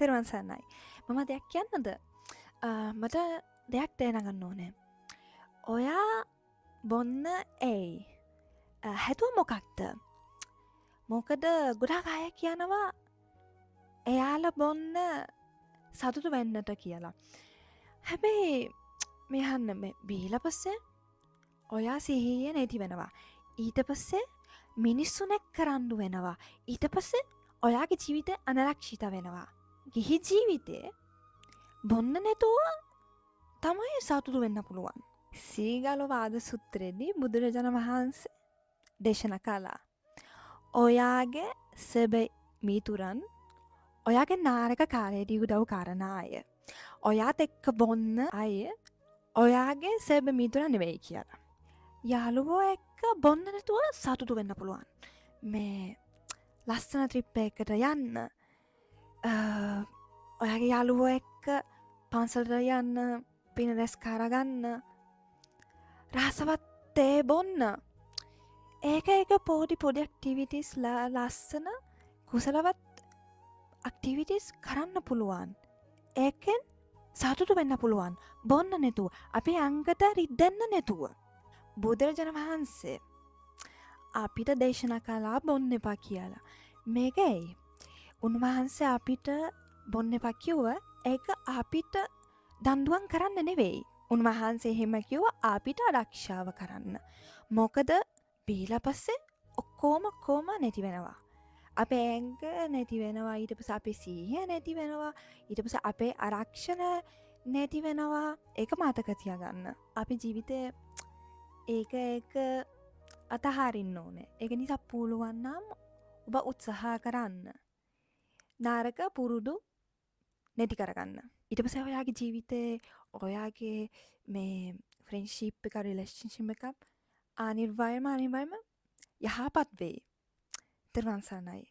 තෙරුවන් සරණයි. මම දෙයක් කියන්නද? මට දෙයක් දැනගන්න ඕනේ. ඔයා බොන්න ඇයි? හැදුව මොකක්ද? මොකද ගොඩාක් අය කියනවා එයාලා බොන්න සතුටු වෙන්නට කියලා. හැබැයි මෙහන්න මේ බීලා පස්සේ ඔයා සිහිය නැති වෙනවා. ඊට පස්සේ මිනිස්සු නැක් කරන්නු වෙනවා. ඊට පස්සේ ඔයාගේ ජීවිතය අනරක්ෂිත වෙනවා. ගිහි ජීවිතේ බොන්න නැතුව තමයි සතුටු වෙන්න පුළුවන්. සීගලවාද සූත්‍රයේදී බුදුරජාණන් වහන්සේ දේශනා කළා. ඔයාගේ සැබෑ මිතුරන් ඔයාගේ නාරක කාලයේදී උදව් කරන අය. ඔයාත් එක්ක බොන්න අය ඔයාගේ සැබෑ මිතුරන් නෙවෙයි කියලා. යාළුවෝ එක්ක බොන්න නැතුව සතුටු වෙන්න පුළුවන්. මේ ලස්සන ට්‍රිප් එකකට යන්න. ඔයාගේ යාළුවෝ එක්ක පන්සලට යන්න, පින රැස් කරගන්න, රසවත් තේ බොන්න. ඒක පොඩි ඇක්ටිවිටිස් ලස්සන කුසලවත් ඇක්ටිවිටිස් කරන්න පුළුවන්. ඒකෙන් සතුටු වෙන්න පුළුවන්. බොන්න නැතුව, අපේ අංගට රිද්දන්න නැතුව. බුදුරජාණන් වහන්සේ අපිට දේශනා කළා බොන්න එපා කියලා. මේක ඇයි? උන්වහන්සේ අපිට බොන්න එපා කිව්ව ඒක අපිට දඬුවම් කරන්න නෙවෙයි. උන්වහන්සේ එහෙම කිව්ව අපිට ආරක්ෂාව කරන්න. මොකද බීලා පස්සේ ඔක්කොම නැති වෙනවා. අපේ ඇඟ නැති වෙනවා. ඊට පස්සේ අපේ සිහිය නැති වෙනවා. ඊට පස්සේ අපේ ආරක්ෂණ නැති වෙනවා. ඒක මතක තියාගන්න. අපේ ජීවිතේ ඒක අතහරින්න ඕනේ. ඒක නිසා පුළුවන් නම් ඔබ උත්සාහ කරන්න. නාරක පුරුදු නැති කරගන්න. ඊට පස්සේ ඔයාගේ ජීවිතේ ඔයාගේ මේ ෆ්‍රෙන්ඩ්ෂිප් එක රිලේෂන්ෂිප් එක අනිවාර්යයෙන්ම යහපත් වෙයි. තෙරුවන් සරණයි.